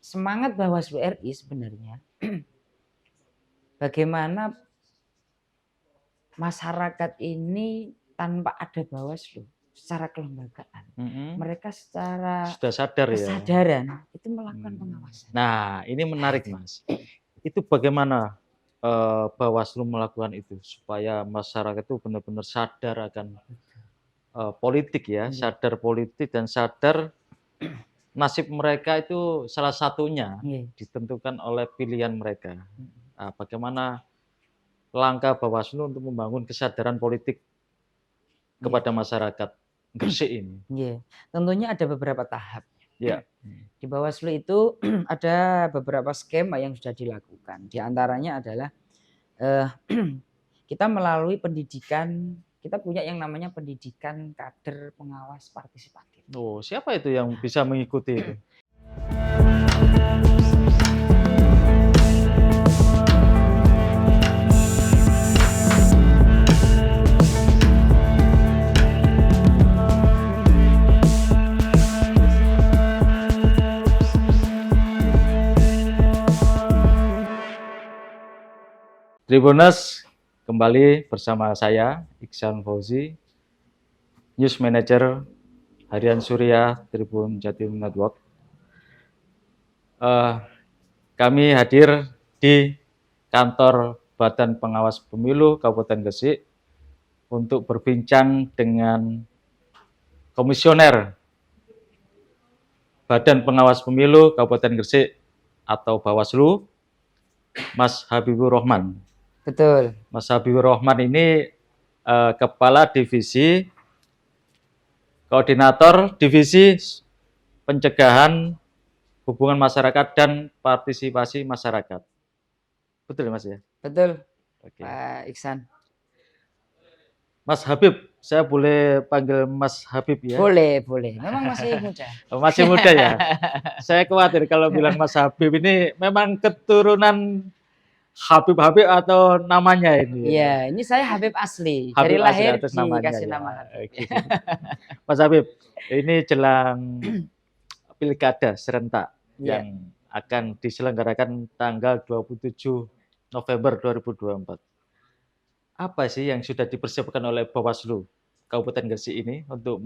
semangat Bawaslu RI sebenarnya bagaimana masyarakat ini tanpa ada Bawaslu secara kelembagaan, mereka secara sudah sadar kesadaran ya. itu melakukan pengawasan. Nah, ini menarik Mas. Itu bagaimana Bawaslu melakukan itu supaya masyarakat itu benar-benar sadar akan politik ya, sadar politik dan sadar nasib mereka itu salah satunya ditentukan oleh pilihan mereka. Nah, bagaimana langkah Bawaslu untuk membangun kesadaran politik kepada masyarakat Gresik ini? Tentunya ada beberapa tahap. Ya. Di Bawaslu itu ada beberapa skema yang sudah dilakukan. Di antaranya adalah kita melalui pendidikan, kita punya yang namanya pendidikan kader pengawas partisipatif. Oh, siapa itu yang bisa mengikuti itu? Tribuners, kembali bersama saya Iksan Fauzi, News Manager Harian Surya Tribun Jatim Network. Kami hadir di kantor Badan Pengawas Pemilu Kabupaten Gresik untuk berbincang dengan Komisioner Badan Pengawas Pemilu Kabupaten Gresik atau Bawaslu, Mas Habibur Rahman. Betul. Mas Habibur Rahman ini Kepala Divisi Koordinator Divisi Pencegahan Hubungan Masyarakat dan Partisipasi Masyarakat. Betul Mas ya? Betul. Oke. Pak Iksan. Mas Habib, saya boleh panggil Mas Habib ya? Boleh, boleh. Memang masih muda. Masih muda ya? Saya khawatir kalau bilang Mas Habib ini memang keturunan Habib atau namanya ini? Iya, ini saya Habib asli. Habib dari lahir asli atas namanya dikasih ya. nama Habib. Gitu. Mas Habib, ini jelang pilkada serentak yang akan diselenggarakan tanggal 27 November 2024. Apa sih yang sudah dipersiapkan oleh Bawaslu Kabupaten Gresik ini untuk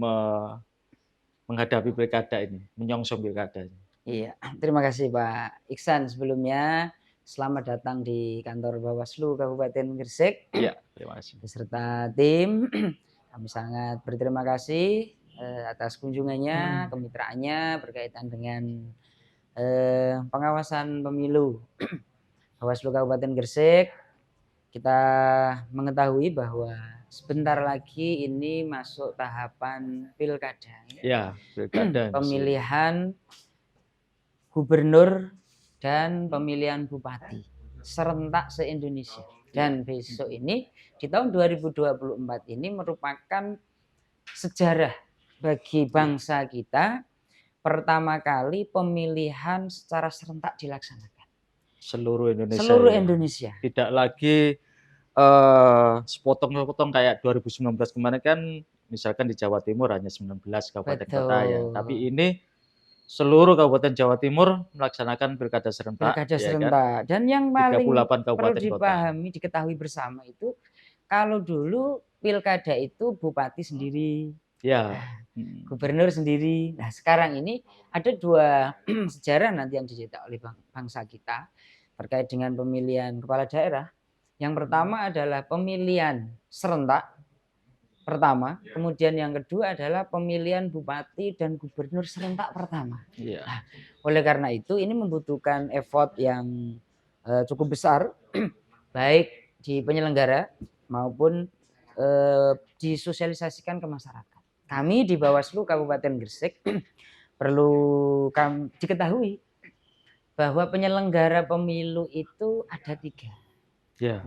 menghadapi pilkada ini, menyongsong pilkada ini? Iya, terima kasih Pak Iksan sebelumnya. Selamat datang di kantor Bawaslu Kabupaten Gresik. Iya, terima kasih. Beserta tim, kami sangat berterima kasih atas kunjungannya, kemitraannya berkaitan dengan pengawasan pemilu Bawaslu Kabupaten Gresik. Kita mengetahui bahwa sebentar lagi ini masuk tahapan pilkada. Ya, pilkada. Pemilihan gubernur dan pemilihan bupati serentak se-Indonesia. Dan besok ini di tahun 2024 ini merupakan sejarah bagi bangsa kita, pertama kali pemilihan secara serentak dilaksanakan. Seluruh Indonesia. Seluruh Indonesia. Tidak lagi sepotong-sepotong kayak 2019 kemarin kan, misalkan di Jawa Timur hanya 19 kabupaten kota ya. Tapi ini seluruh Kabupaten Jawa Timur melaksanakan pilkada serentak. Pilkada serentak. Kan? Dan yang paling perlu dipahami, diketahui bersama itu, kalau dulu pilkada itu bupati sendiri, gubernur sendiri. Nah sekarang ini ada dua sejarah nanti yang dicetak oleh bangsa kita terkait dengan pemilihan kepala daerah. Yang pertama adalah pemilihan serentak pertama, kemudian yang kedua adalah pemilihan bupati dan gubernur serentak pertama. Nah, oleh karena itu ini membutuhkan effort yang cukup besar, baik di penyelenggara maupun disosialisasikan ke masyarakat. Kami di Bawaslu Kabupaten Gresik perlu diketahui bahwa penyelenggara pemilu itu ada 3. Ya.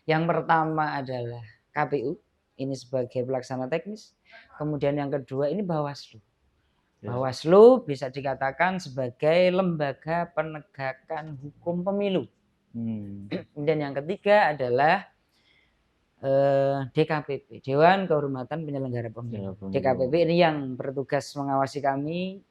Yang pertama adalah KPU. Ini sebagai pelaksana teknis. Kemudian yang kedua ini Bawaslu. Bawaslu bisa dikatakan sebagai lembaga penegakan hukum pemilu. Dan yang ketiga adalah DKPP, Dewan Kehormatan Penyelenggara Pemilu. DKPP ini yang bertugas mengawasi kami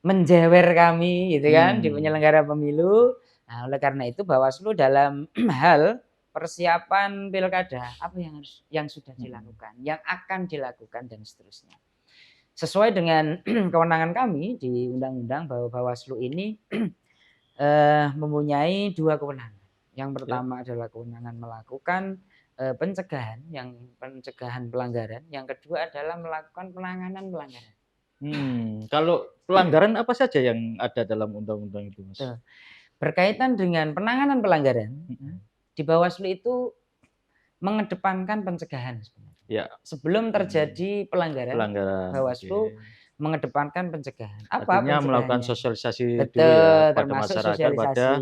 menjewer kami gitu kan di penyelenggara pemilu. Nah, oleh karena itu Bawaslu dalam hal persiapan pilkada apa yang sudah dilakukan, yang akan dilakukan dan seterusnya. Sesuai dengan kewenangan kami di undang-undang bahwa Bawaslu ini mempunyai 2 kewenangan. Yang pertama adalah kewenangan melakukan pencegahan pelanggaran, yang kedua adalah melakukan penanganan pelanggaran. Kalau pelanggaran apa saja yang ada dalam undang-undang itu, Mas? Berkaitan dengan penanganan pelanggaran, di Bawaslu itu mengedepankan pencegahan sebenarnya. Ya. Sebelum terjadi pelanggaran Bawaslu mengedepankan pencegahan. Apa artinya pencegahannya? Melakukan sosialisasi Betul, dulu ya pada termasuk masyarakat, pada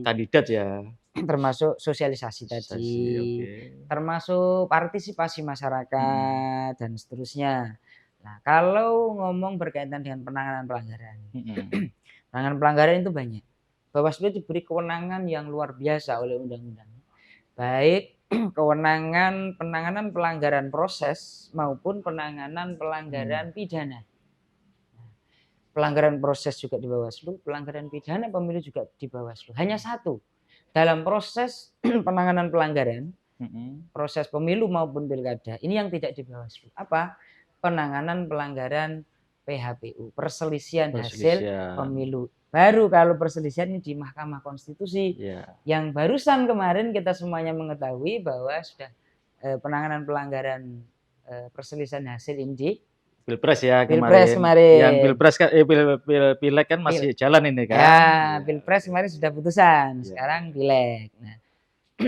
kandidat ya. Termasuk sosialisasi tadi, termasuk partisipasi masyarakat dan seterusnya. Nah, kalau ngomong berkaitan dengan penanganan pelanggaran, penanganan pelanggaran itu banyak. Bawaslu diberi kewenangan yang luar biasa oleh undang-undang. Baik kewenangan penanganan pelanggaran proses maupun penanganan pelanggaran pidana. Pelanggaran proses juga di Bawaslu, pelanggaran pidana pemilu juga di Bawaslu. Hanya satu, dalam proses penanganan pelanggaran, proses pemilu maupun pilkada, ini yang tidak di Bawaslu. Apa? Penanganan pelanggaran PHPU, perselisihan hasil pemilu. Baru kalau perselisihan ini di Mahkamah Konstitusi, yang barusan kemarin kita semuanya mengetahui bahwa sudah penanganan pelanggaran perselisihan hasil ini di Pilpres ya Pilpres kemarin. Yang Pilpres kan Pileg kan masih jalan ini kan. Ya, Pilpres kemarin sudah putusan, sekarang Pileg. Nah,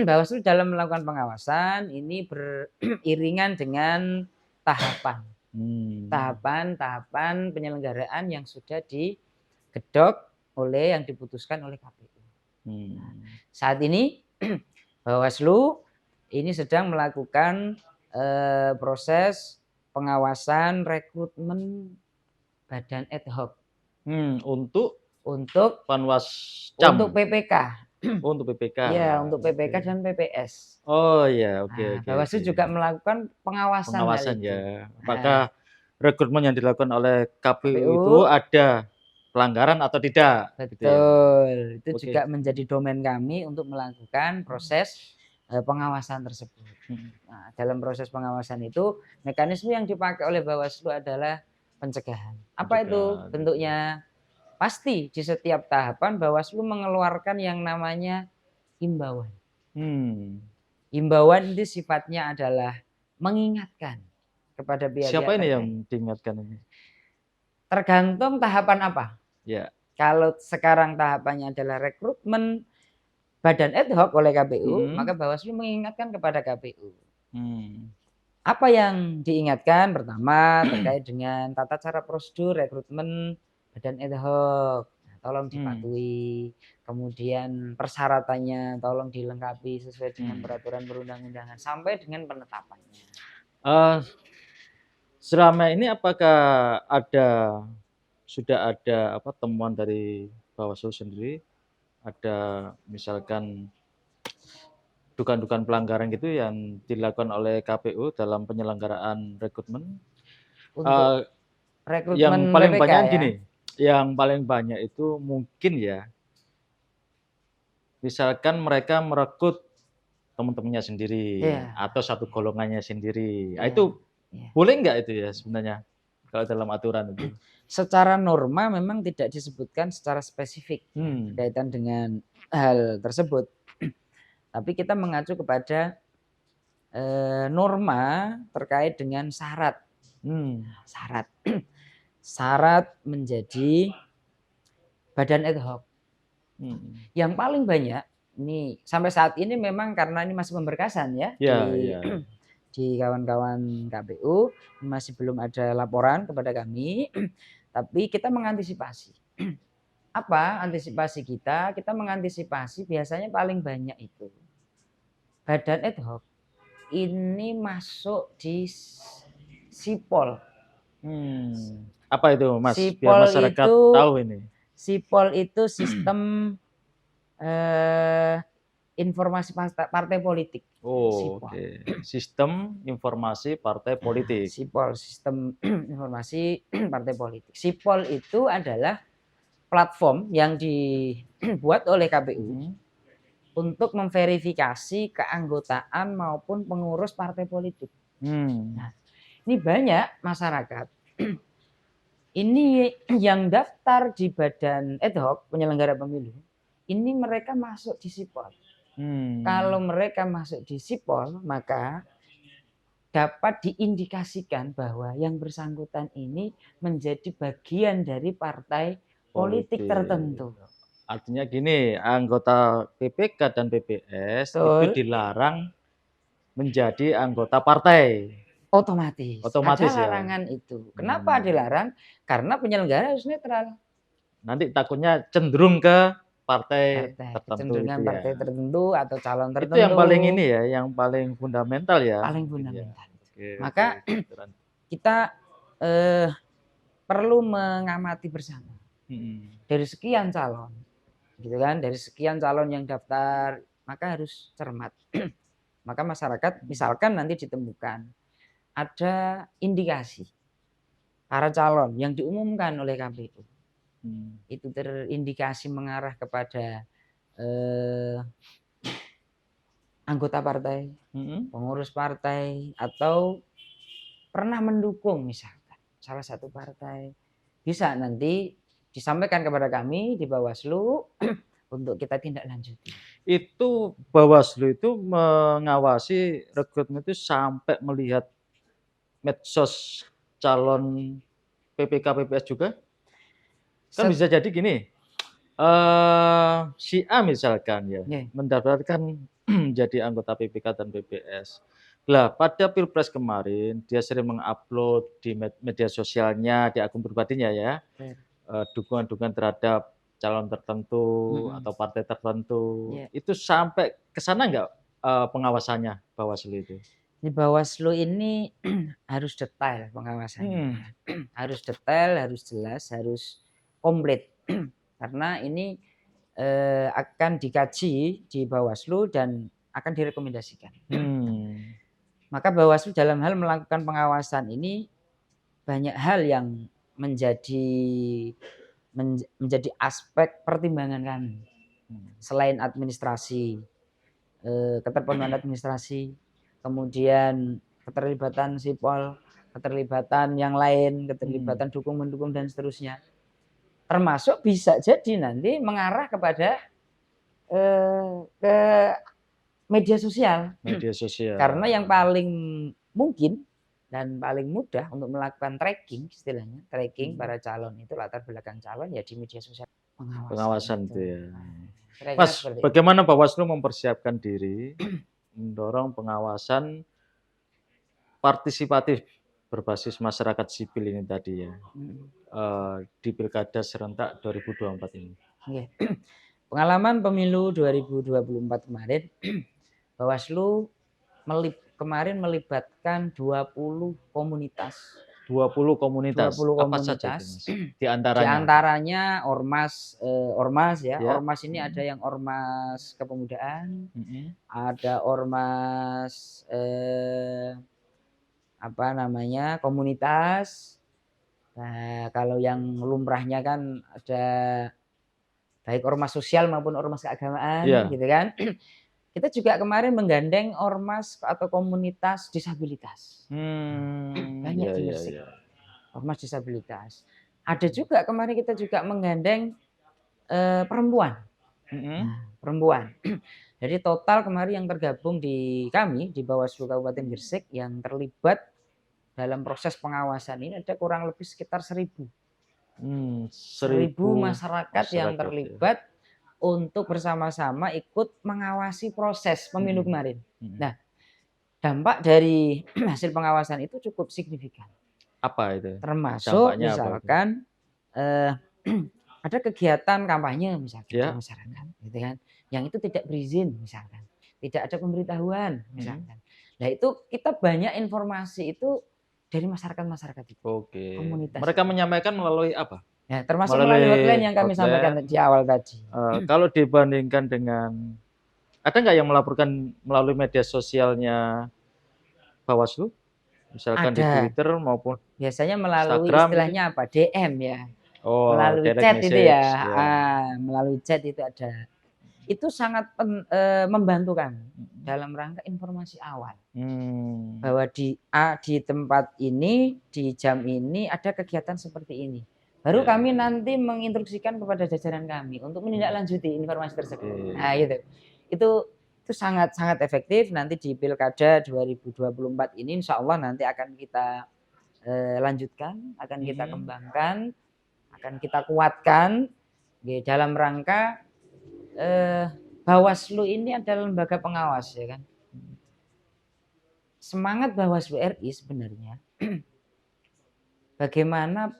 Bawaslu dalam melakukan pengawasan ini beriringan dengan tahapan penyelenggaraan yang sudah digedok oleh yang diputuskan oleh KPU. Saat ini Bawaslu ini sedang melakukan proses pengawasan rekrutmen badan ad hoc untuk Panwascam, untuk PPK. Untuk PPK. Ya, untuk PPK dan PPS. Oh ya, oke. Bawaslu juga melakukan pengawasan ya. Apakah rekrutmen yang dilakukan oleh KPU itu ada pelanggaran atau tidak? Betul. Itu juga menjadi domain kami untuk melakukan proses pengawasan tersebut. Nah, dalam proses pengawasan itu mekanisme yang dipakai oleh Bawaslu adalah pencegahan. Apa itu bentuknya? Pasti di setiap tahapan Bawaslu mengeluarkan yang namanya imbauan. Imbauan itu sifatnya adalah mengingatkan kepada pihak-pihak. Siapa ini yang diingatkan ini? Tergantung tahapan apa. Ya. Kalau sekarang tahapannya adalah rekrutmen badan ad hoc oleh KPU, maka Bawaslu mengingatkan kepada KPU. Apa yang diingatkan? Pertama, terkait dengan tata cara prosedur rekrutmen badan ad hoc, tolong dipatuhi. Kemudian persyaratannya tolong dilengkapi sesuai dengan peraturan perundang-undangan sampai dengan penetapannya. Selama ini apakah sudah ada temuan dari Bawaslu sendiri? Ada misalkan dugaan-dugaan pelanggaran gitu yang dilakukan oleh KPU dalam penyelenggaraan rekrutmen? Untuk rekrutmen yang paling PPK, banyak gini, yang paling banyak itu mungkin ya, misalkan mereka merekrut teman-temannya sendiri atau satu golongannya sendiri. Itu boleh nggak itu ya sebenarnya kalau dalam aturan itu? Secara norma memang tidak disebutkan secara spesifik berkaitan dengan hal tersebut. Tapi kita mengacu kepada norma terkait dengan syarat. Syarat menjadi badan ad hoc. Yang paling banyak ini sampai saat ini memang karena ini masih pemberkasan ya, di kawan-kawan KPU masih belum ada laporan kepada kami, tapi kita mengantisipasi. Apa antisipasi kita? Kita mengantisipasi biasanya paling banyak itu badan ad hoc ini masuk di Sipol. Apa itu, Mas? Sipol biar masyarakat itu, tahu ini. Sipol itu sistem informasi partai politik. Sistem informasi partai politik. Sipol, sistem informasi partai politik. Sipol itu adalah platform yang dibuat oleh KPU untuk memverifikasi keanggotaan maupun pengurus partai politik. Nah, ini banyak masyarakat ini yang daftar di badan ad hoc penyelenggara pemilu, ini mereka masuk di sipol. Kalau mereka masuk di sipol, maka dapat diindikasikan bahwa yang bersangkutan ini menjadi bagian dari partai politik tertentu. Artinya gini, anggota PPK dan PPS itu dilarang menjadi anggota partai. Otomatis ada larangan ya? itu. Kenapa dilarang? Karena penyelenggara harus netral. Nanti takutnya cenderung ke partai tertentu kecenderungan itu ya. Partai tertentu atau calon tertentu. Itu yang paling ini ya, yang paling fundamental ya. Paling fundamental. Maka kita perlu mengamati bersama. Dari sekian calon, gitu kan? Dari sekian calon yang daftar, maka harus cermat. Maka masyarakat misalkan nanti ditemukan ada indikasi para calon yang diumumkan oleh KPU itu terindikasi mengarah kepada anggota partai, pengurus partai, atau pernah mendukung misalkan salah satu partai, bisa nanti disampaikan kepada kami di Bawaslu untuk kita tindak lanjuti. Itu Bawaslu itu mengawasi rekrutmen itu sampai melihat medsos calon PPK PPS juga? Kan bisa jadi gini, si A misalkan ya, mendaftarkan menjadi anggota PPK dan PPS. Lah pada Pilpres kemarin dia sering mengupload di media sosialnya, di akun pribadinya ya, dukungan-dukungan terhadap calon tertentu atau partai tertentu. Itu sampai ke sana nggak pengawasannya Bawaslu itu? Di Bawaslu ini harus detail pengawasannya. Harus detail, harus jelas, harus komplit. Karena ini akan dikaji di Bawaslu dan akan direkomendasikan. Maka Bawaslu dalam hal melakukan pengawasan ini banyak hal yang menjadi aspek pertimbangan kami. Selain administrasi, keterpenuhan administrasi, kemudian keterlibatan sipol, keterlibatan yang lain, keterlibatan dukung-mendukung dan seterusnya. Termasuk bisa jadi nanti mengarah kepada ke media sosial. Karena yang paling mungkin dan paling mudah untuk melakukan tracking, istilahnya tracking para calon itu latar belakang calon ya di media sosial. Pengawasan itu ya. Mas, bagaimana Bawaslu mempersiapkan diri mendorong pengawasan partisipatif berbasis masyarakat sipil ini tadi ya, di Pilkada serentak 2024 ini? Pengalaman pemilu 2024 kemarin, Bawaslu kemarin melibatkan 20 komunitas. 20 komunitas. 20 komunitas. Apa saja itu, Di antaranya ormas ya. Ormas ini ada yang ormas kepemudaan, ada ormas komunitas. Nah, kalau yang lumrahnya kan ada baik ormas sosial maupun ormas keagamaan, gitu kan. Kita juga kemarin menggandeng ormas atau komunitas disabilitas. Banyak di Gresik. Ormas disabilitas. Ada juga kemarin kita juga menggandeng perempuan. Perempuan. Jadi total kemarin yang tergabung di kami di Bawaslu Kabupaten Gresik yang terlibat dalam proses pengawasan ini ada kurang lebih sekitar 1.000 masyarakat yang terlibat untuk bersama-sama ikut mengawasi proses pemilu kemarin. Nah, dampak dari hasil pengawasan itu cukup signifikan. Apa itu? Termasuk misalkan ada kegiatan kampanye misalkan di masyarakat, gitu kan? Yang itu tidak berizin misalkan, tidak ada pemberitahuan misalkan. Nah itu kita banyak informasi itu dari masyarakat itu. Komunitas. Mereka menyampaikan melalui apa? Ya, termasuk melalui hotline yang kami sampaikan di awal tadi. Kalau dibandingkan dengan, ada nggak yang melaporkan melalui media sosialnya Bawaslu? Misalkan di Twitter maupun biasanya melalui Instagram, istilahnya apa? DM ya. Oh, melalui direct chat itu ya, message, ya. melalui chat itu ada. Itu sangat membantu kami dalam rangka informasi awal. Bahwa di tempat ini, di jam ini ada kegiatan seperti ini. Baru kami nanti menginstruksikan kepada jajaran kami untuk menindaklanjuti informasi tersebut. Nah, gitu. Itu sangat efektif. Nanti di Pilkada 2024 ini insya Allah nanti akan kita lanjutkan, akan kita kembangkan, akan kita kuatkan dalam rangka Bawaslu ini adalah lembaga pengawas, ya kan. Semangat Bawaslu RI sebenarnya bagaimana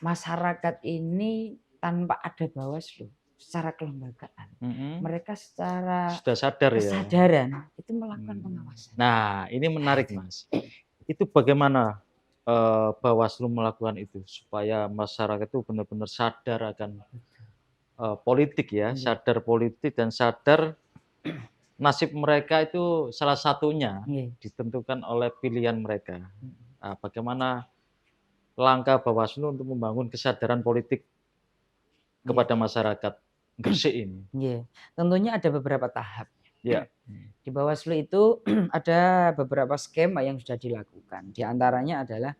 masyarakat ini tanpa ada Bawaslu secara kelembagaan, mereka secara sudah sadar kesadaran itu melakukan pengawasan. Nah, ini menarik, Mas. Itu bagaimana Bawaslu melakukan itu supaya masyarakat itu benar-benar sadar akan politik ya, sadar politik dan sadar nasib mereka itu salah satunya ditentukan oleh pilihan mereka. Nah, bagaimana langkah Bawaslu untuk membangun kesadaran politik kepada masyarakat Gresik ini? Tentunya ada beberapa tahap. Di Bawaslu itu ada beberapa skema yang sudah dilakukan. Di antaranya adalah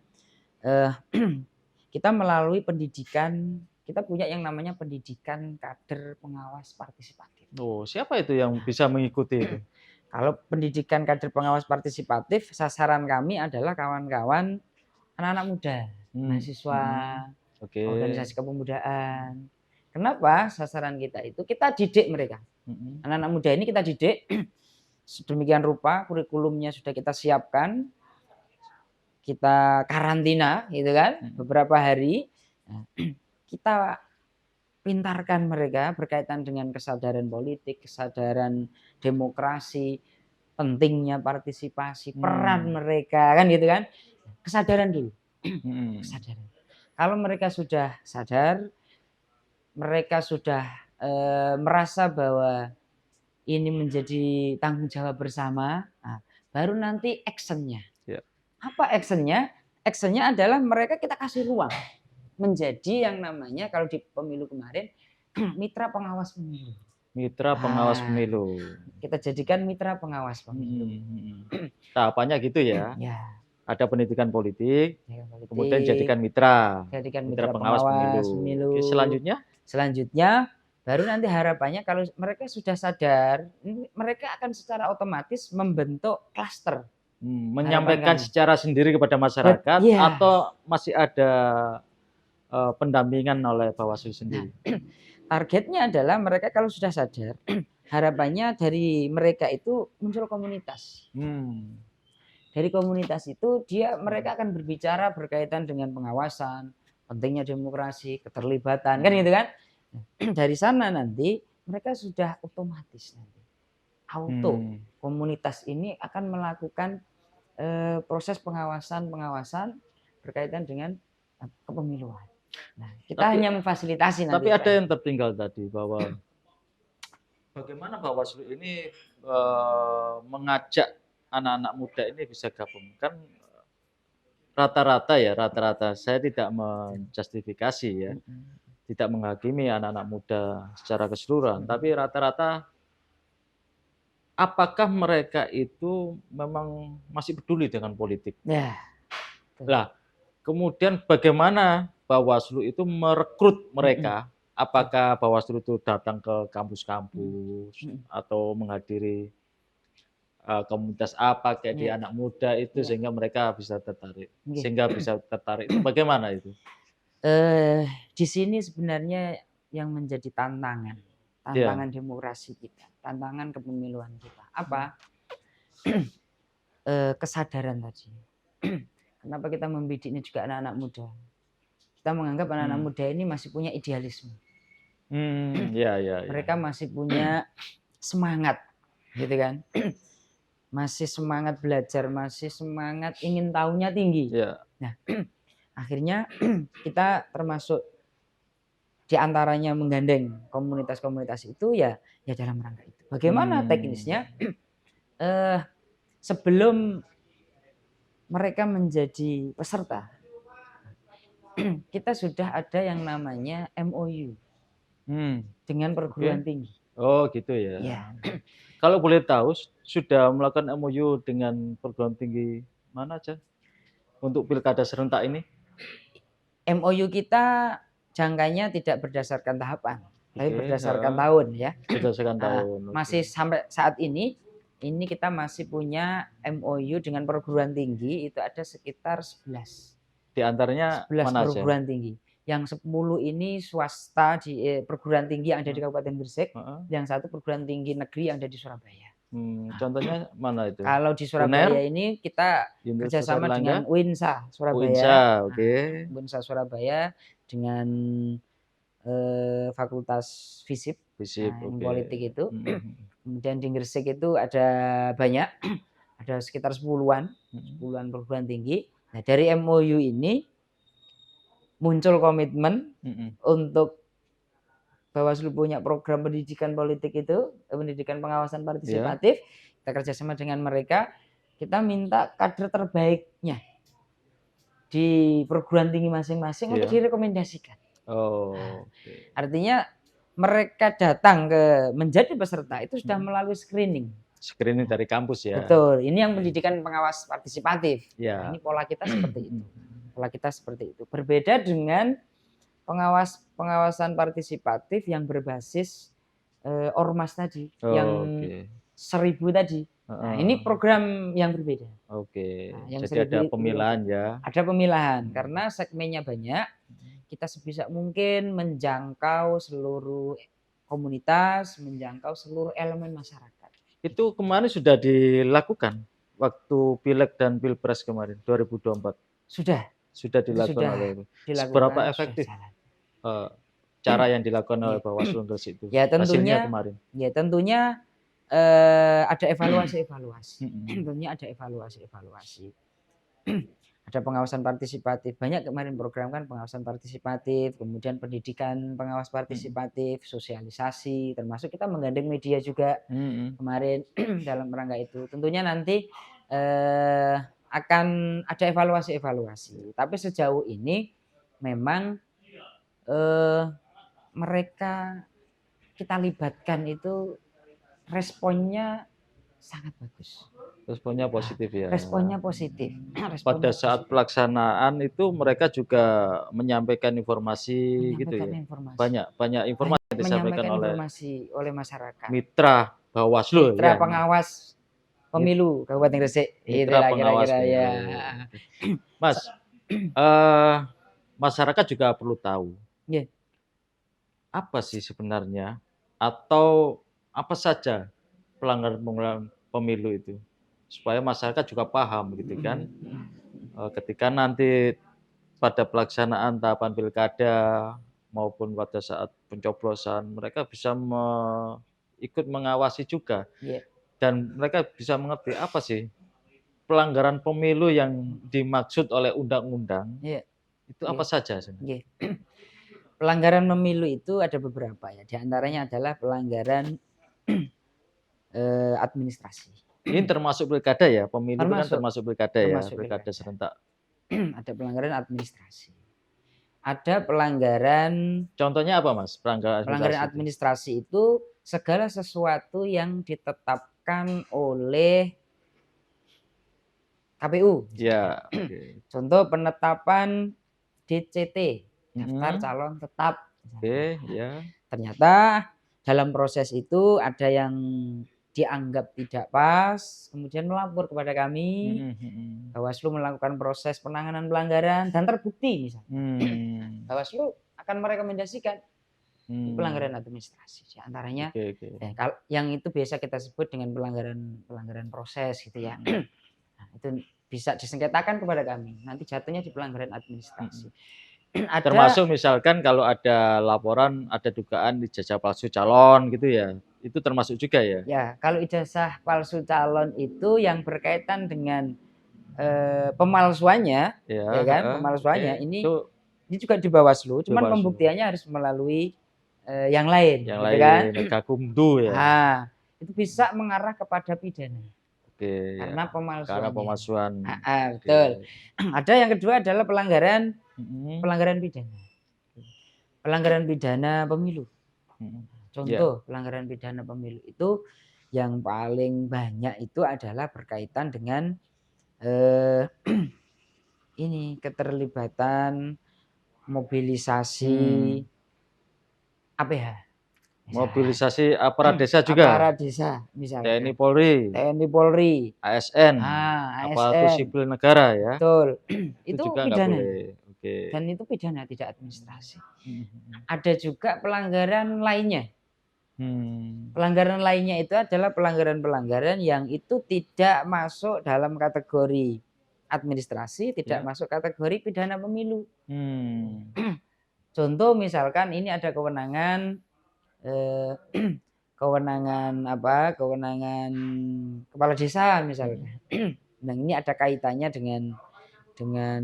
kita melalui pendidikan, kita punya yang namanya pendidikan kader pengawas partisipatif. Oh, siapa itu yang bisa mengikuti itu? Kalau pendidikan kader pengawas partisipatif, sasaran kami adalah kawan-kawan anak-anak muda, mahasiswa, organisasi kepemudaan. Kenapa sasaran kita itu? Kita didik mereka. Anak-anak muda ini kita didik sedemikian rupa, kurikulumnya sudah kita siapkan, kita karantina, gitu kan, beberapa hari. Kita pintarkan mereka berkaitan dengan kesadaran politik, kesadaran demokrasi, pentingnya partisipasi, peran mereka, kan gitu kan. Kesadaran dulu. Kesadaran. Kalau mereka sudah sadar, mereka sudah merasa bahwa ini menjadi tanggung jawab bersama, nah, baru nanti actionnya. Apa actionnya? Actionnya adalah mereka kita kasih ruang menjadi yang namanya kalau di pemilu kemarin mitra pengawas pemilu. Mitra pengawas pemilu. Kita jadikan mitra pengawas pemilu. Tahapannya gitu ya. Ada pendidikan politik, kemudian jadikan mitra. Mitra pengawas pemilu. Oke, selanjutnya baru nanti harapannya kalau mereka sudah sadar, mereka akan secara otomatis membentuk klaster. Menyampaikan secara sendiri kepada masyarakat atau masih ada pendampingan oleh Bawaslu sendiri? Targetnya adalah mereka kalau sudah sadar, harapannya dari mereka itu muncul komunitas. Dari komunitas itu mereka akan berbicara berkaitan dengan pengawasan, pentingnya demokrasi, keterlibatan, kan gitu kan? Dari sana nanti mereka sudah otomatis nanti auto komunitas ini akan melakukan proses pengawasan berkaitan dengan kepemiluan. Nah, kita hanya memfasilitasi nanti. Tapi ada yang tertinggal tadi bahwa bagaimana Bawaslu ini mengajak anak-anak muda ini bisa gabung. Kan rata-rata saya tidak menjustifikasi ya, tidak menghakimi anak-anak muda secara keseluruhan, tapi rata-rata apakah mereka itu memang masih peduli dengan politik? Lah, kemudian bagaimana Bawaslu itu merekrut mereka? Apakah Bawaslu itu datang ke kampus-kampus atau menghadiri komunitas apa kayak di anak muda itu sehingga mereka bisa tertarik? Itu bagaimana itu? Di sini sebenarnya yang menjadi tantangan demokrasi kita, tantangan kepemiluan kita. Apa? Kesadaran tadi. Kenapa kita membidiknya juga anak-anak muda? Kita menganggap anak-anak muda ini masih punya idealisme. Mereka masih punya semangat, gitu kan? Masih semangat belajar, masih semangat ingin tahunya tinggi. Nah, akhirnya kita termasuk di antaranya menggandeng komunitas-komunitas itu ya dalam rangka itu. Bagaimana teknisnya? Sebelum mereka menjadi peserta, kita sudah ada yang namanya MOU dengan perguruan tinggi. Oh gitu ya. Ya. Kalau boleh tahu, sudah melakukan MOU dengan perguruan tinggi mana aja untuk pilkada serentak ini? MOU kita jangkanya tidak berdasarkan tahapan, tapi berdasarkan tahun ya. Berdasarkan tahun. Masih sampai saat ini kita masih punya MOU dengan perguruan tinggi itu ada sekitar 11. Di antaranya 11 mana perguruan aja? tinggi. Yang 10 ini swasta di perguruan tinggi yang ada di Kabupaten Gresik, yang satu perguruan tinggi negeri yang ada di Surabaya. Contohnya mana itu? Kalau di Surabaya ini kita kerjasama dengan UINSA Surabaya. UINSA, oke. UINSA Surabaya dengan Fakultas FISIP, politik itu. Kemudian di Gresik itu ada banyak, ada sekitar 10-an perguruan tinggi. Nah, dari MOU ini muncul komitmen untuk Bawaslu punya program pendidikan politik itu, pendidikan pengawasan partisipatif. Kita kerjasama dengan mereka, kita minta kader terbaiknya di perguruan tinggi masing-masing untuk direkomendasikan. Artinya mereka datang menjadi peserta itu sudah melalui screening. Screening dari kampus ya. Betul. Ini yang pendidikan pengawas partisipatif. Nah, ini pola kita seperti itu. Pola kita seperti itu. Berbeda dengan pengawasan partisipatif yang berbasis ormas tadi, yang 1000 tadi. Nah, ini program yang berbeda. Nah, jadi ada pemilahan ya. Ada pemilahan karena segmennya banyak. Kita sebisa mungkin menjangkau seluruh komunitas, menjangkau seluruh elemen masyarakat. Itu kemarin sudah dilakukan waktu Pileg dan Pilpres kemarin 2024. Sudah dilakukan oleh itu. Seberapa efektif cara yang dilakukan oleh Bawaslu Gresik itu? Ya tentunya kemarin. Ya tentunya ada evaluasi. Tentunya ada evaluasi. Ada pengawasan partisipatif, banyak kemarin program kan pengawasan partisipatif, kemudian pendidikan pengawas partisipatif, sosialisasi, termasuk kita menggandeng media juga kemarin dalam rangka itu. Tentunya nanti akan ada evaluasi. Tapi sejauh ini memang mereka kita libatkan itu responnya sangat bagus. Responnya positif ya. Responnya positif. Pada saat pelaksanaan itu mereka juga menyampaikan informasi gitu ya. Banyak informasi yang disampaikan oleh masyarakat. Mitra Bawaslu. Mitra pengawas pemilu Kabupaten Gresik. Mitra pengawas ya. Mas, masyarakat juga perlu tahu. Apa sih sebenarnya atau apa saja pelanggaran pemilu itu? Supaya masyarakat juga paham gitu kan. Ketika nanti pada pelaksanaan tahapan pilkada maupun pada saat pencoblosan mereka bisa ikut mengawasi juga. Dan mereka bisa mengerti apa sih pelanggaran pemilu yang dimaksud oleh undang-undang. Itu apa saja sebenarnya? Pelanggaran pemilu itu ada beberapa ya. Di antaranya adalah pelanggaran administrasi. Ini termasuk pilkada ya, pemilu kan termasuk pilkada ya, pilkada serentak. Ada pelanggaran administrasi. Ada pelanggaran. Contohnya apa Mas? Pelanggaran administrasi itu segala sesuatu yang ditetapkan oleh KPU. Ya. Contoh penetapan DCT, daftar calon tetap. Ya. Ternyata dalam proses itu ada yang dianggap tidak pas, kemudian melapor kepada kami, Bawaslu melakukan proses penanganan pelanggaran dan terbukti misalnya. Bawaslu akan merekomendasikan pelanggaran administrasi, di antaranya yang itu biasa kita sebut dengan pelanggaran proses gitu ya. Nah, itu bisa disengketakan kepada kami, nanti jatuhnya di pelanggaran administrasi. Termasuk misalkan kalau ada laporan ada dugaan ijazah palsu calon gitu ya, itu termasuk juga ya? Ya, kalau ijazah palsu calon itu yang berkaitan dengan pemalsuannya, ya kan? Pemalsuannya ini juga di Bawaslu, cuman pembuktiannya harus melalui yang lain, yang gitu lain, kan? Gakumdu ya. Nah, itu bisa mengarah kepada pidana. Oke, karena ya. Karena pemalsuannya. pemalsuan. Betul. Ada yang kedua adalah pelanggaran pidana. Pelanggaran pidana pemilu. Contoh pelanggaran pidana pemilu itu yang paling banyak itu adalah berkaitan dengan ini keterlibatan mobilisasi APH. Mobilisasi aparat desa juga. Aparat desa misalnya. TNI Polri. ASN. Aparatur sipil negara ya. Betul. Itu juga pidana. Boleh. Oke. Dan itu pidana tidak administrasi. Ada juga pelanggaran lainnya. Pelanggaran lainnya itu adalah pelanggaran-pelanggaran yang itu tidak masuk dalam kategori administrasi, tidak masuk kategori pidana pemilu. Contoh misalkan ini ada kewenangan kewenangan kepala desa misalnya. Nah, ini ada kaitannya dengan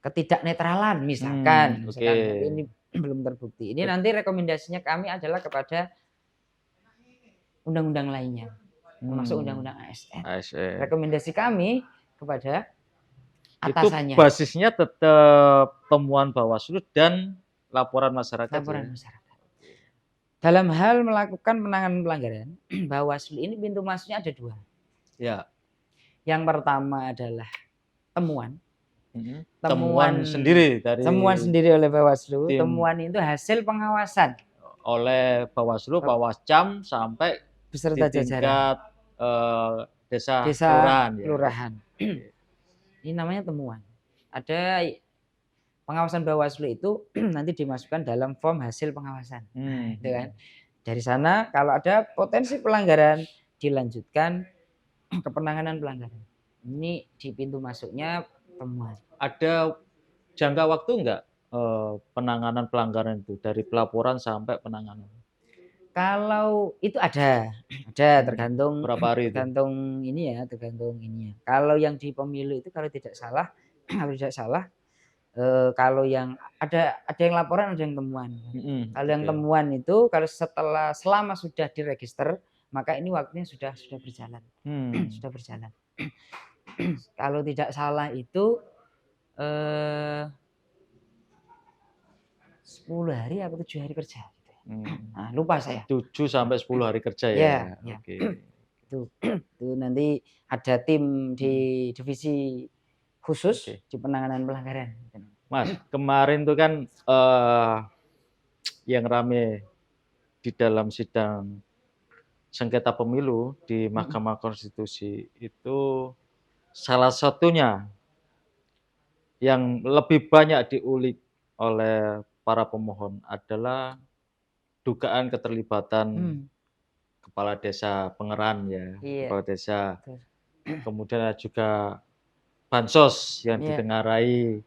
ketidaknetralan misalkan. Ini belum terbukti. Ini nanti rekomendasinya kami adalah kepada undang-undang lainnya, termasuk undang-undang ASN. Rekomendasi kami kepada atasannya. Itu basisnya tetap temuan Bawaslu dan laporan masyarakat. Dalam hal melakukan penanganan pelanggaran, Bawaslu ini pintu masuknya ada 2. Ya. Yang pertama adalah temuan. Temuan sendiri oleh Bawaslu. Temuan itu hasil pengawasan oleh Bawaslu, Bawascam sampai beserta di tingkat desa kelurahan. Ini namanya temuan. Ada pengawasan Bawaslu itu nanti dimasukkan dalam form hasil pengawasan. Gitu kan. Dari sana kalau ada potensi pelanggaran dilanjutkan ke penanganan pelanggaran. Ini di pintu masuknya temuan. Ada jangka waktu enggak penanganan pelanggaran itu dari pelaporan sampai penanganan? Kalau itu ada tergantung berapa hari tergantung itu? Tergantung ininya. Kalau yang di pemilu itu kalau tidak salah kalau yang ada yang laporan, ada yang temuan. Kalau yang temuan itu kalau selama sudah diregister, maka ini waktunya sudah berjalan. Sudah berjalan. Kalau tidak salah itu 10 hari atau 7 hari kerja. Nah, lupa saya. 7 sampai 10 hari kerja ya. Oke. Itu nanti ada tim di divisi khusus di penanganan pelanggaran. Mas, kemarin tuh kan yang rame di dalam sidang sengketa pemilu di Mahkamah Konstitusi itu salah satunya yang lebih banyak diulik oleh para pemohon adalah dugaan keterlibatan kepala desa Pengeran ya, kepala desa. Kemudian juga bansos yang ditengarai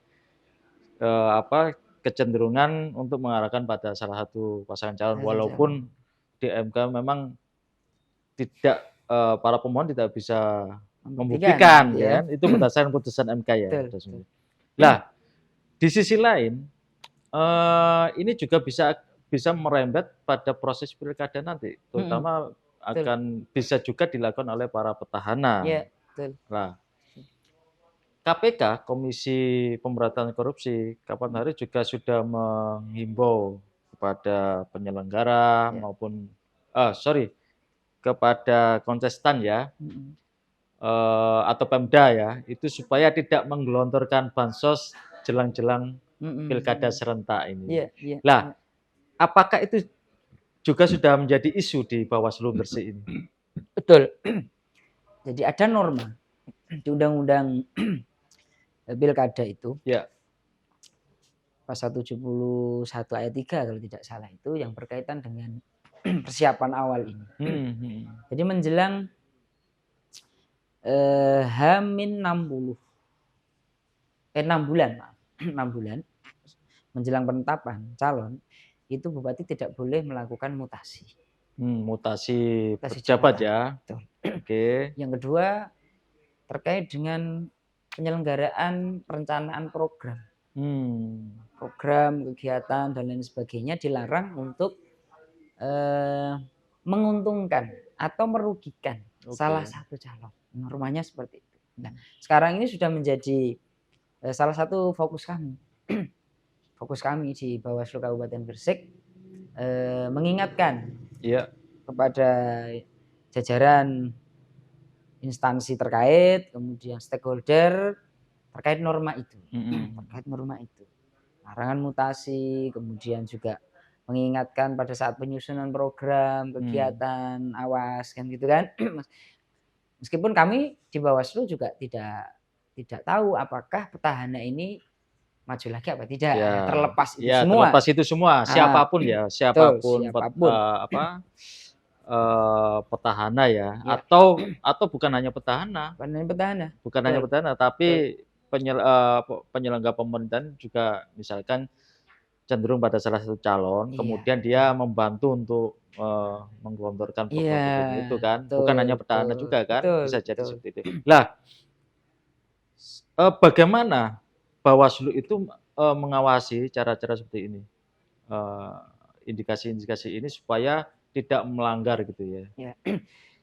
kecenderungan untuk mengarahkan pada salah satu pasangan calon, walaupun di MK memang tidak para pemohon tidak bisa membuktikan ya. Itu berdasarkan putusan MK ya. Nah, di sisi lain ini juga bisa merembet pada proses pilkada nanti, terutama akan bisa juga dilakukan oleh para petahana. Nah, KPK, Komisi Pemberantasan Korupsi, kapan hari juga sudah menghimbau kepada penyelenggara maupun kepada kontestan ya, atau Pemda ya, itu supaya tidak menggelontorkan bansos jelang-jelang pilkada serentak ini. Nah, apakah itu juga sudah menjadi isu di Bawaslu Gresik ini? Betul. Jadi ada norma di Undang-Undang Pilkada itu. Pasal 71 ayat 3 kalau tidak salah itu yang berkaitan dengan persiapan awal ini. Jadi menjelang H-60 6 bulan menjelang penetapan calon itu bupati tidak boleh melakukan mutasi. Mutasi pejabat ya. Oke. Yang kedua terkait dengan penyelenggaraan perencanaan program. Program, kegiatan dan lain sebagainya dilarang untuk menguntungkan atau merugikan salah satu calon. Normanya seperti itu. Nah, sekarang ini sudah menjadi salah satu fokus kami. Fokus kami di Bawaslu Kabupaten Gresik mengingatkan kepada jajaran instansi terkait, kemudian stakeholder terkait norma itu. Terkait norma itu. Larangan mutasi, kemudian juga mengingatkan pada saat penyusunan program, kegiatan, awas kan gitu kan. Meskipun kami di Bawaslu juga tidak tahu apakah petahana ini maju lagi apa tidak. Terlepas itu semua. Terlepas itu semua, siapapun ya, siapapun petahana ya, atau bukan hanya petahana. Bukan hanya petahana, tapi penyelenggara pemerintahan juga misalkan cenderung pada salah satu calon, kemudian dia membantu untuk menggelontorkan program itu kan, bukan hanya petahana juga kan, bisa jadi seperti itu. Lah, bagaimana Bawaslu itu mengawasi cara-cara seperti ini, indikasi-indikasi ini supaya tidak melanggar gitu ya?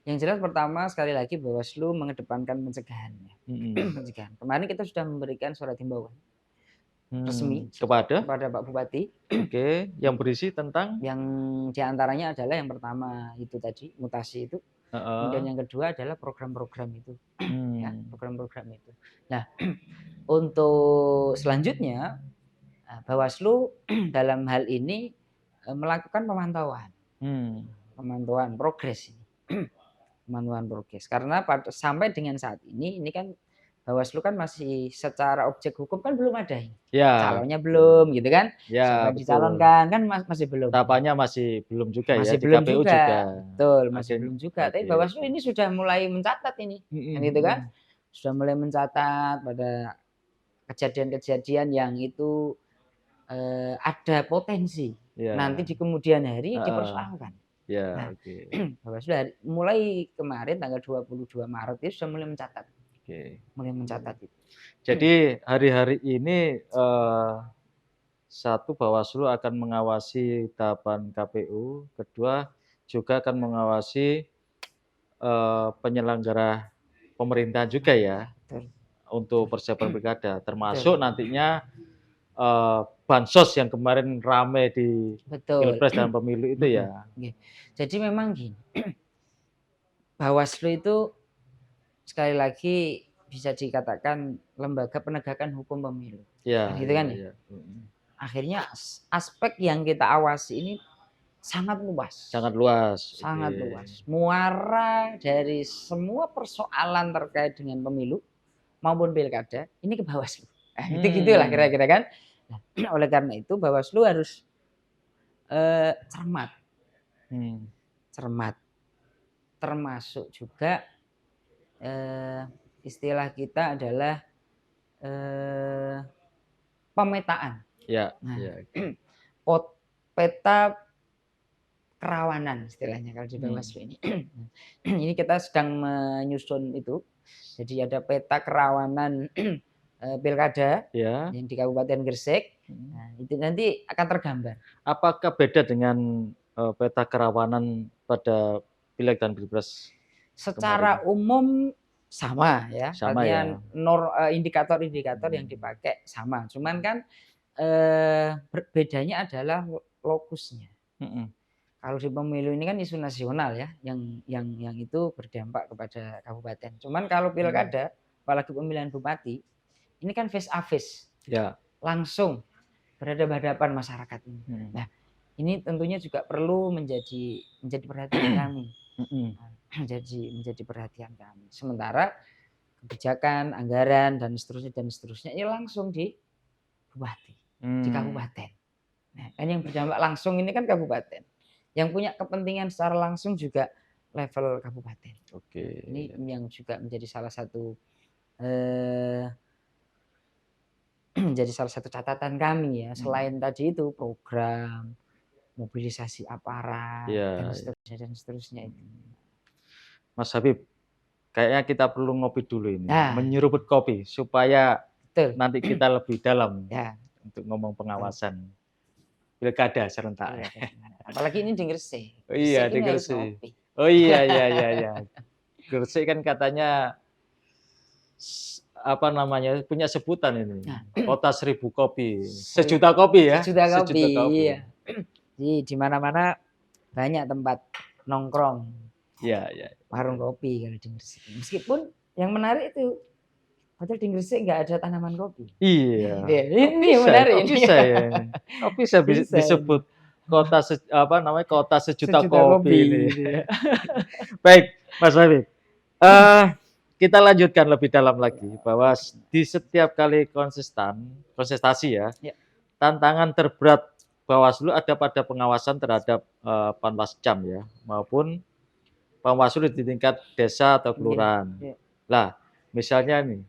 Yang jelas pertama sekali lagi Bawaslu mengedepankan pencegahan. Pencegahan. Kemarin kita sudah memberikan surat himbauan resmi kepada Pak Bupati. Yang berisi tentang? Yang diantaranya adalah yang pertama itu tadi mutasi itu, kemudian yang kedua adalah program-program itu, ya, program-program itu. Nah, untuk selanjutnya Bawaslu dalam hal ini melakukan pemantauan, pemantauan progres ini, pemantauan progres. Karena sampai dengan saat ini kan Bawaslu kan masih secara objek hukum kan belum ada ini. Calonnya belum gitu kan. Siapa dicalonkan kan masih belum. Tahapannya masih belum juga masih ya, belum di KPU juga. Betul, masih belum juga. Tapi Bawaslu ini sudah mulai mencatat ini. Kan gitu kan. Sudah mulai mencatat pada kejadian-kejadian yang itu ada potensi nanti di kemudian hari dipersoalkan. Bawaslu mulai kemarin tanggal 22 Maret itu sudah mulai mencatat. Mulai mencatat itu. Jadi hari-hari ini satu Bawaslu akan mengawasi tahapan KPU, kedua juga akan mengawasi penyelenggara pemerintahan juga ya. Untuk persiapan pilkada, termasuk nantinya bansos yang kemarin rame di Pilpres dan pemilu itu ya. Jadi memang gini, Bawaslu itu sekali lagi bisa dikatakan lembaga penegakan hukum pemilu. Gitu kan ya. Akhirnya aspek yang kita awasi ini sangat luas. Sangat luas. Sangat luas. Muara dari semua persoalan terkait dengan pemilu maupun pilkada ini ke Bawaslu. Itu gitulah kira-kira kan. Nah, oleh karena itu Bawaslu harus cermat. Cermat. Termasuk juga istilah kita adalah pemetaan. Peta kerawanan istilahnya kalau di Bawaslu ini. Ini kita sedang menyusun itu. Jadi ada peta kerawanan pilkada yang di Kabupaten Gresik. Nah, itu nanti akan tergambar. Apakah beda dengan peta kerawanan pada Pileg dan Pilpres? Secara umum sama ya. Artinya indikator-indikator yang dipakai sama. Cuman kan bedanya adalah lokusnya. Kalau di pemilu ini kan isu nasional ya, yang itu berdampak kepada kabupaten. Cuman kalau pilkada, apalagi pemilihan bupati, ini kan face to face, langsung berhadapan masyarakat ini. Nah, ini tentunya juga perlu menjadi perhatian kami, menjadi perhatian kami. Sementara kebijakan, anggaran dan seterusnya ini langsung di bupati, di kabupaten. Nah, kan yang berdampak langsung ini kan kabupaten. Yang punya kepentingan secara langsung juga level kabupaten. Ini yang juga menjadi salah satu catatan kami ya. Selain tadi itu program mobilisasi aparat dan seterusnya itu. Mas Habib, kayaknya kita perlu ngopi dulu ini, menyeruput kopi supaya nanti kita lebih dalam untuk ngomong pengawasan pilkada serentak. Apalagi ini di Gresik. Di Gresik. Oh iya. Gresik kan katanya apa namanya, punya sebutan ini, kota 1000 kopi, sejuta kopi ya, sejuta kopi, sejuta kopi. Iya. Di mana-mana banyak tempat nongkrong, ya. warung kopi kalau di Gresik. Meskipun yang menarik itu, padahal di Gresik nggak ada tanaman kopi. Iya. Ini yang menarik. Kok bisa ya? Kok bisa disebut kota kota sejuta kopi ini. Baik, Mas Habib. Kita lanjutkan lebih dalam lagi bahwa di setiap kali kontestasi ya, tantangan terberat Bawaslu ada pada pengawasan terhadap Panwascam ya, maupun Panwaslu di tingkat desa atau kelurahan. Lah, misalnya nih,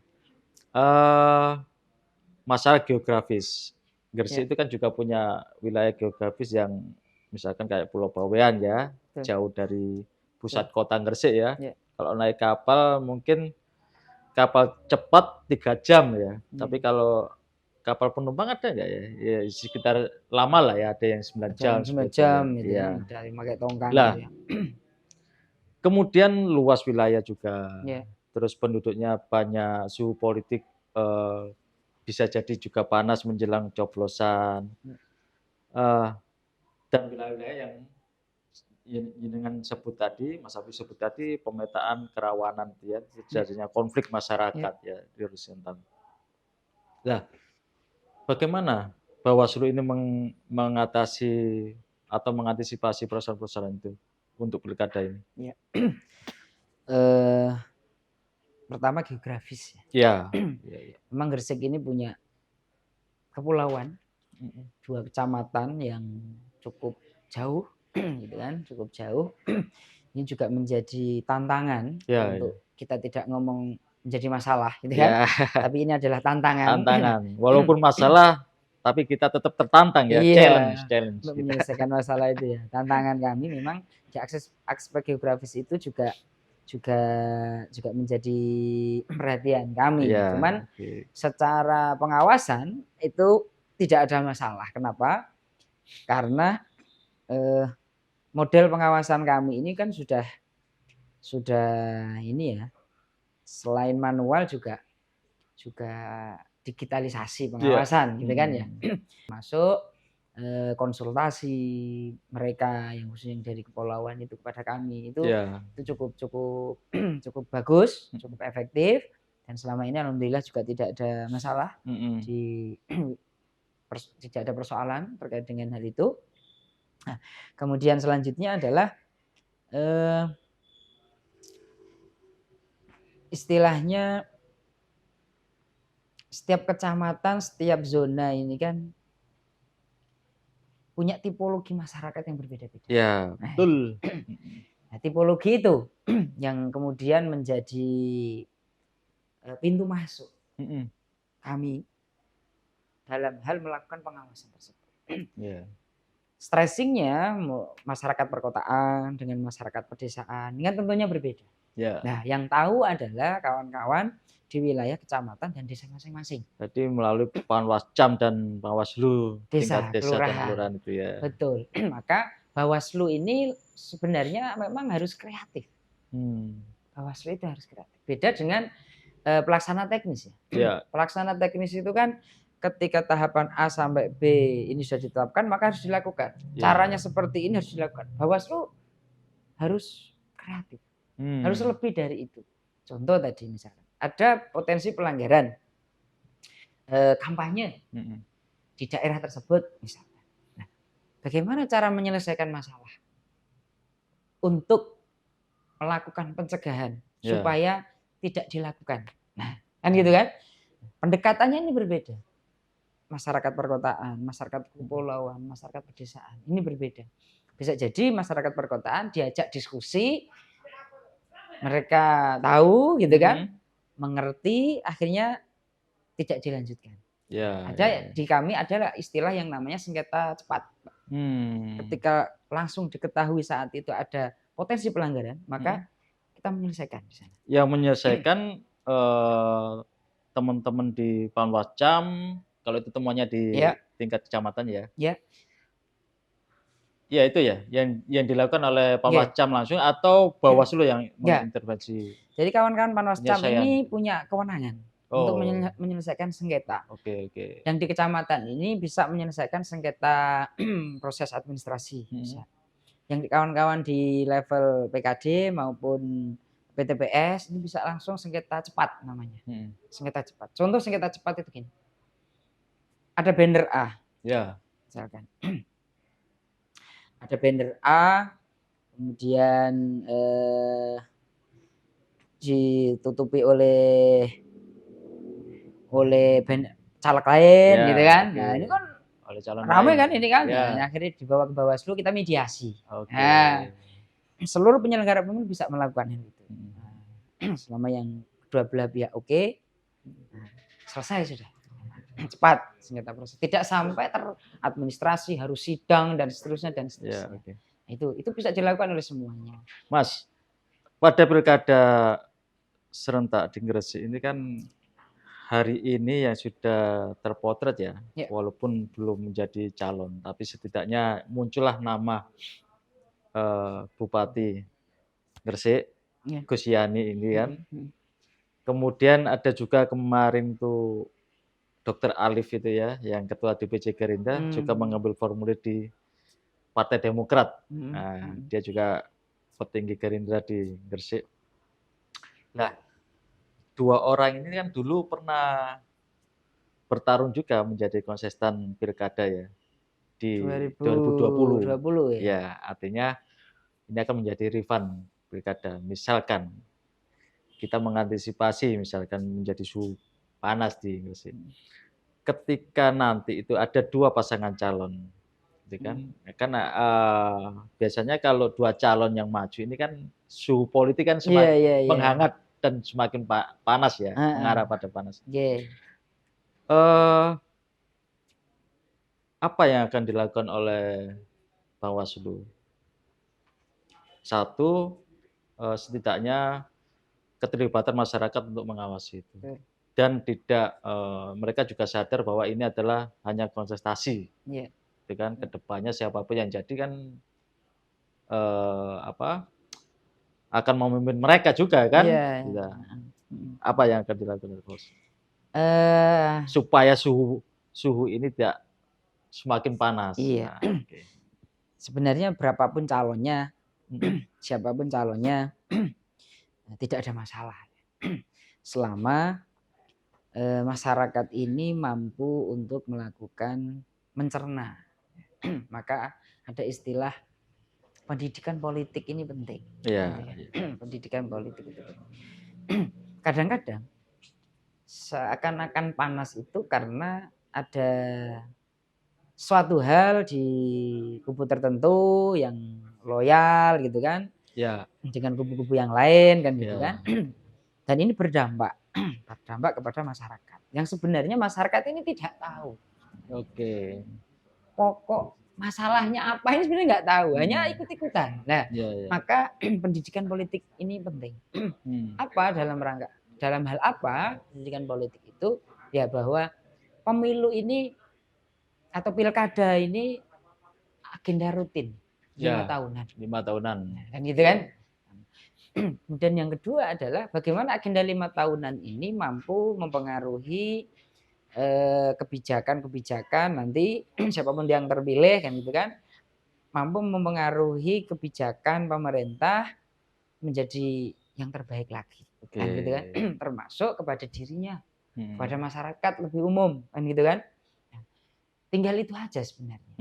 masalah geografis. Gresik itu kan juga punya wilayah geografis yang misalkan kayak Pulau Bawean ya, jauh dari pusat kota Gresik ya. Kalau naik kapal mungkin kapal cepat 3 jam ya. Tapi kalau kapal penumpang ada nggak ya? Ya sekitar lama lah ya, ada yang 9 jam. 9 jam gitu ya. Dari pakai tongkang lah, gitu ya. Kemudian luas wilayah juga. Terus penduduknya banyak, suhu politik bisa jadi juga panas menjelang coblosan. Dan wilayah-wilayah yang dengan sebut tadi, Mas Habib sebut tadi, pemetaan kerawanan ya, terjadinya konflik masyarakat ya di Rusintan. Nah, bagaimana Bawaslu ini mengatasi atau mengantisipasi persoalan-persoalan itu untuk pilkada ini? Ya. Pertama geografis ya. Memang Gresik ini punya kepulauan, 2 kecamatan yang cukup jauh, gitu kan, cukup jauh. Ini juga menjadi tantangan untuk kita tidak ngomong menjadi masalah, gitu kan. Tapi ini adalah tantangan. Walaupun masalah, tapi kita tetap tertantang ya, challenge. Untuk menyelesaikan masalah itu ya. Tantangan kami memang di aspek geografis itu juga menjadi perhatian kami. Cuman secara pengawasan itu tidak ada masalah. Kenapa? Karena model pengawasan kami ini kan sudah ini ya, selain manual juga digitalisasi pengawasan, gitu kan ya. Masuk konsultasi mereka yang khususnya dari kepulauan itu kepada kami itu cukup bagus, cukup efektif, dan selama ini alhamdulillah juga tidak ada masalah, tidak ada persoalan terkait dengan hal itu. Nah, kemudian selanjutnya adalah istilahnya setiap kecamatan, setiap zona ini kan punya tipologi masyarakat yang berbeda-beda. Ya, betul. Nah, tipologi itu yang kemudian menjadi pintu masuk kami dalam hal melakukan pengawasan tersebut. Stressingnya masyarakat perkotaan dengan masyarakat pedesaan ini kan tentunya berbeda. Nah, yang tahu adalah kawan-kawan di wilayah kecamatan dan desa masing-masing. Jadi melalui Panwascam dan Bawaslu tingkat desa dan kelurahan itu ya. Betul. Maka Bawaslu ini sebenarnya memang harus kreatif. Bawaslu itu harus kreatif. Beda dengan pelaksana teknis ya. Pelaksana teknis itu kan ketika tahapan A sampai B ini sudah ditetapkan maka harus dilakukan. Caranya seperti ini harus dilakukan. Bawaslu harus kreatif. Harus lebih dari itu. Contoh tadi misalnya ada potensi pelanggaran kampanye di daerah tersebut misalnya. Nah, bagaimana cara menyelesaikan masalah untuk melakukan pencegahan supaya tidak dilakukan. Nah, kan gitu kan? Pendekatannya ini berbeda. Masyarakat perkotaan, masyarakat kepulauan, masyarakat pedesaan ini berbeda. Bisa jadi masyarakat perkotaan diajak diskusi, mereka tahu gitu kan, mengerti, akhirnya tidak dilanjutkan. Di kami adalah istilah yang namanya sengketa cepat. Ketika langsung diketahui saat itu ada potensi pelanggaran, maka kita menyelesaikan di sana. Yang menyelesaikan teman-teman di Panwascam, kalau itu temuannya di tingkat kecamatan ya. Ya itu ya, yang dilakukan oleh Panwascam langsung atau Bawaslu yang mengintervensi? Jadi kawan-kawan Panwascam ini Penyelesaian. punya kewenangan untuk Oh, menyelesaikan sengketa. oke. Yang di kecamatan ini bisa menyelesaikan sengketa proses administrasi. Yang kawan-kawan di level PKD maupun PTPS ini bisa langsung sengketa cepat namanya. Sengketa cepat. Contoh sengketa cepat itu gini. Ada banner A. Ya. Misalkan. Ada banner A, kemudian ditutupi oleh caleg lain Ya, gitu kan. oke. Nah, ini kan Oleh calon ramai lain. kan ini kan. Ya. Nah, akhirnya dibawa ke Bawaslu, kita mediasi. Oke. Nah, seluruh penyelenggara pemilu bisa melakukan hal itu. Selama yang kedua belah pihak oke, selesai sudah. Cepat sengketa proses. Tidak sampai teradministrasi harus sidang dan seterusnya dan seterusnya. Ya, Itu bisa dilakukan oleh semuanya. Mas, pada pilkada serentak di Gresik ini kan hari ini yang sudah terpotret ya, walaupun belum menjadi calon, tapi setidaknya muncullah nama Bupati Gresik, Gus Yani ini kan. Kemudian ada juga kemarin tuh Dr. Alif itu ya, yang ketua DPC Gerindra juga mengambil formulir di Partai Demokrat. Nah, dia juga petinggi Gerindra di Gresik. Nah, dua orang ini kan dulu pernah bertarung juga menjadi kontestan pilkada ya di 2020. Ya, artinya ini akan menjadi rivalen pilkada. Misalkan kita mengantisipasi misalkan menjadi suhu panas di Gresik. Ketika nanti itu ada dua pasangan calon, gitu kan? Karena biasanya kalau dua calon yang maju ini kan suhu politik kan semakin menghangat dan semakin panas ya, mengarah pada panas. Apa yang akan dilakukan oleh Bawaslu? Satu, setidaknya keterlibatan masyarakat untuk mengawasi itu. Dan tidak mereka juga sadar bahwa ini adalah hanya kontestasi. Itu kan kedepannya siapapun yang jadi kan akan memimpin mereka juga kan. Apa yang akan dilakukan oleh Bos? Supaya suhu ini tidak semakin panas. Sebenarnya berapapun calonnya, siapapun calonnya, tidak ada masalah. Selama masyarakat ini mampu untuk melakukan mencerna. Maka ada istilah pendidikan politik ini penting. Pendidikan politik itu penting. Kadang-kadang seakan-akan panas itu karena ada suatu hal di kubu tertentu yang loyal gitu kan, dengan kubu-kubu yang lain kan gitu kan. Dan ini berdampak kepada masyarakat. Yang sebenarnya masyarakat ini tidak tahu. Pokok masalahnya apa ini sebenarnya nggak tahu, hanya ikut-ikutan. Nah, maka pendidikan politik ini penting. Apa dalam hal apa pendidikan politik itu? Ya bahwa pemilu ini atau pilkada ini agenda rutin 5 tahunan. 5 tahunan. Kan gitu kan? Dan yang kedua adalah bagaimana agenda 5 tahunan ini mampu mempengaruhi kebijakan-kebijakan nanti siapapun yang terpilih kan gitu kan, mampu mempengaruhi kebijakan pemerintah menjadi yang terbaik lagi. Kan gitu kan? Termasuk kepada dirinya, kepada masyarakat lebih umum kan gitu kan. Tinggal itu aja sebenarnya.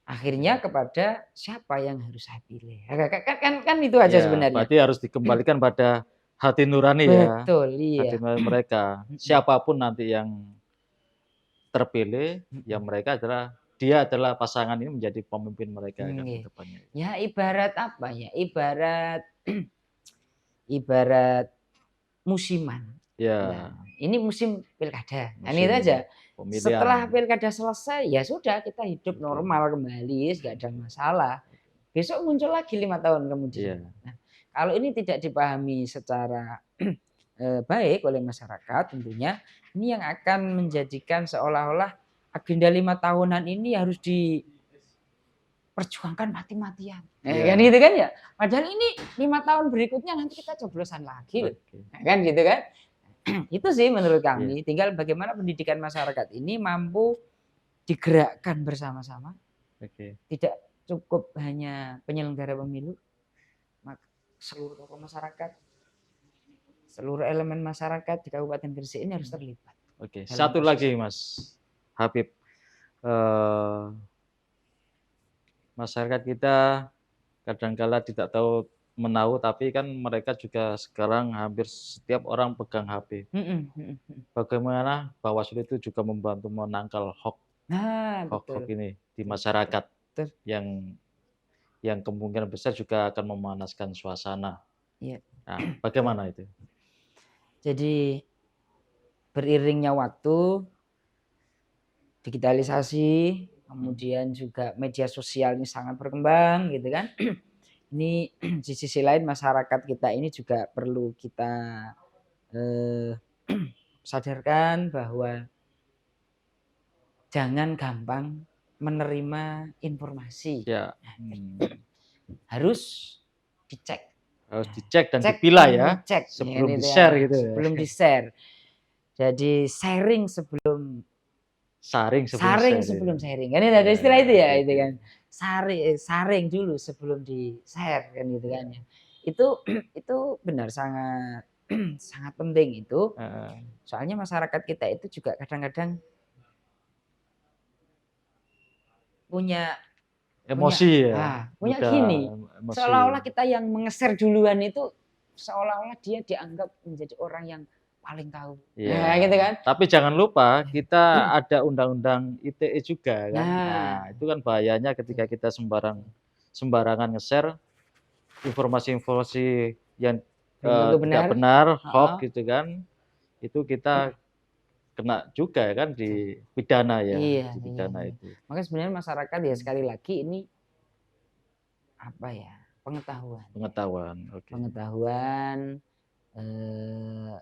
Akhirnya kepada siapa yang harus saya pilih. Kan itu aja sebenarnya. Berarti harus dikembalikan pada hati nurani ya. Betul, iya. Hati nurani mereka. Siapapun nanti yang terpilih, ya mereka dia adalah pasangan ini menjadi pemimpin mereka kan ke depannya. Ya ibarat apa ya? Ibarat musiman. Nah, ini musim pilkada. Nah, itu aja. Pemilihan. Setelah pilkada selesai, ya sudah kita hidup normal kembali, nggak ada masalah. Besok muncul lagi 5 tahun kemudian. Nah, kalau ini tidak dipahami secara baik oleh masyarakat, tentunya ini yang akan menjadikan seolah-olah agenda 5 tahunan ini harus perjuangkan mati-matian. Kan gitu kan ya. Padahal ini 5 tahun berikutnya nanti kita coblosan lagi loh. Kan gitu kan. Itu sih menurut kami. Tinggal bagaimana pendidikan masyarakat ini mampu digerakkan bersama-sama. Tidak cukup hanya penyelenggara pemilu, seluruh tokoh masyarakat, seluruh elemen masyarakat di Kabupaten Gresik ini harus terlibat. Satu lagi Mas Habib, masyarakat kita kadang-kala tidak tahu menahu, tapi kan mereka juga sekarang hampir setiap orang pegang HP. Bagaimana Bawaslu itu juga membantu menangkal hoax ini di masyarakat yang kemungkinan besar juga akan memanaskan suasana. Nah, bagaimana itu? Jadi beriringnya waktu, digitalisasi, kemudian juga media sosial ini sangat berkembang gitu kan. Ini di sisi lain masyarakat kita ini juga perlu kita sadarkan bahwa jangan gampang menerima informasi. Harus dicek. Harus dicek dan dipilah ya. Cek sebelum di-share gitu. Sebelum di-share. Jadi sharing sebelum saring sebelum sharing. Kan ada istilah itu ya, itu kan. Saring dulu sebelum di-share kan gitu kan ya. Itu benar sangat sangat penting itu. Soalnya masyarakat kita itu juga kadang-kadang punya emosi punya gini. Seolah-olah kita yang nge-share duluan itu seolah-olah dia dianggap menjadi orang yang paling tahu. Gitu kan. Tapi jangan lupa kita ada undang-undang ITE juga kan. Nah, itu kan bahayanya ketika kita sembarangan nge-share informasi-informasi yang tidak benar, hoax gitu kan. Itu kita kena juga kan di pidana ya. Di pidana itu. Makanya sebenarnya masyarakat ya sekali lagi ini pengetahuan. Pengetahuan,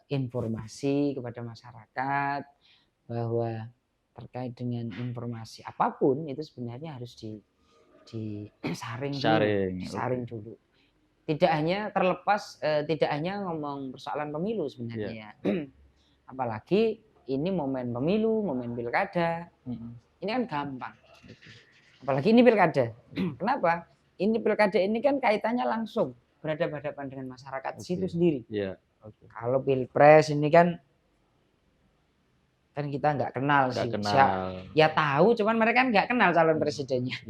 informasi kepada masyarakat bahwa terkait dengan informasi apapun itu sebenarnya harus disaring dulu. Tidak hanya tidak hanya ngomong persoalan pemilu sebenarnya. Apalagi ini momen pemilu, momen pilkada. Ini kan gampang. Apalagi ini pilkada. Kenapa? Ini pilkada ini kan kaitannya langsung berhadapan dengan masyarakat situ sendiri. Kalau pilpres ini kan kita nggak kenal sih. Ya tahu, cuman mereka kan nggak kenal calon presidennya.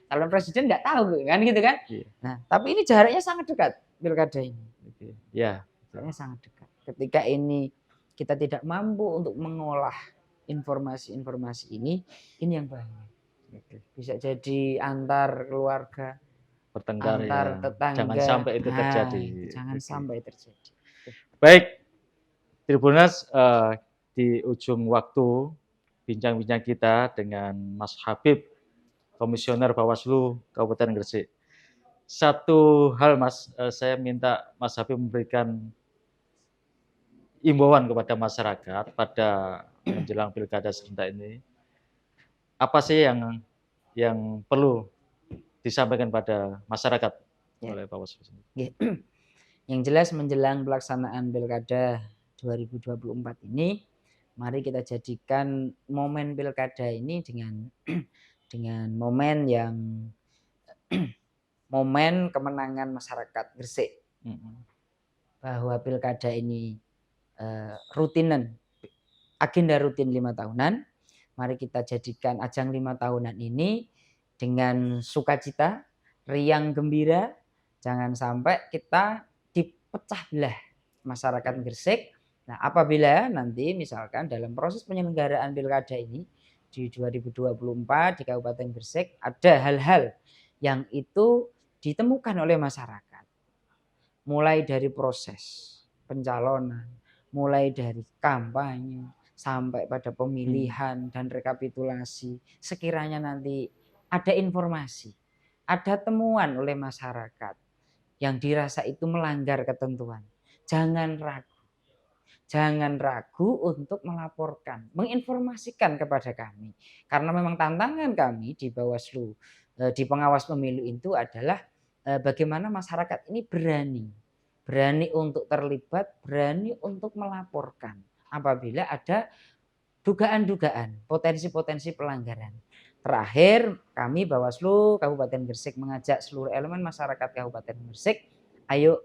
Calon presiden nggak tahu kan gitu kan. Nah, tapi ini jaraknya sangat dekat pilkada ini. Jaraknya sangat dekat. Ketika ini kita tidak mampu untuk mengolah informasi-informasi ini yang bahaya. Bisa jadi antar keluarga, antar tetangga. Jangan sampai itu terjadi. Jangan sampai terjadi. Baik, Tribuners, di ujung waktu bincang-bincang kita dengan Mas Habib, Komisioner Bawaslu Kabupaten Gresik. Satu hal Mas, saya minta Mas Habib memberikan imbauan kepada masyarakat pada menjelang pilkada serentak ini. Apa sih yang perlu disampaikan pada masyarakat oleh Bawaslu? Yang jelas menjelang pelaksanaan pilkada 2024 ini, mari kita jadikan momen pilkada ini dengan momen yang momen kemenangan masyarakat Gresik. Bahwa pilkada ini agenda rutin 5 tahunan. Mari kita jadikan ajang 5 tahunan ini dengan sukacita, riang gembira. Jangan sampai kita dipecah belah masyarakat Gresik. Nah, apabila nanti misalkan dalam proses penyelenggaraan pilkada ini di 2024 di Kabupaten Gresik ada hal-hal yang itu ditemukan oleh masyarakat. Mulai dari proses pencalonan, mulai dari kampanye, sampai pada pemilihan dan rekapitulasi. Sekiranya nanti ada informasi, ada temuan oleh masyarakat yang dirasa itu melanggar ketentuan, jangan ragu. Jangan ragu untuk melaporkan, menginformasikan kepada kami. Karena memang tantangan kami di Bawaslu di pengawas pemilu itu adalah bagaimana masyarakat ini berani untuk terlibat, berani untuk melaporkan apabila ada dugaan-dugaan, potensi-potensi pelanggaran. Terakhir, kami Bawaslu Kabupaten Gresik mengajak seluruh elemen masyarakat Kabupaten Gresik, ayo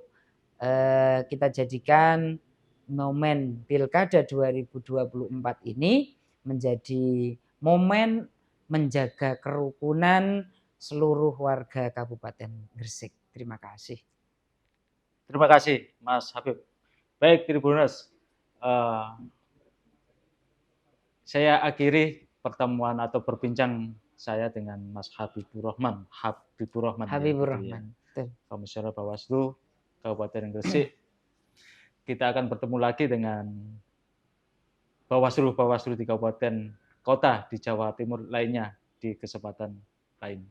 kita jadikan momen Pilkada 2024 ini menjadi momen menjaga kerukunan seluruh warga Kabupaten Gresik. Terima kasih. Terima kasih, Mas Habib. Baik, Tribuners, saya akhiri pertemuan atau berbincang saya dengan Mas Habibur Rahman. Komisioner Bawaslu Kabupaten Gresik. Kita akan bertemu lagi dengan Bawaslu di kabupaten kota di Jawa Timur lainnya di kesempatan lain.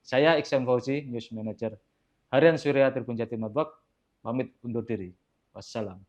Saya Iksan Fauzi, News Manager Harian Surya Tribun Jatim Network, pamit undur diri. Wassalam.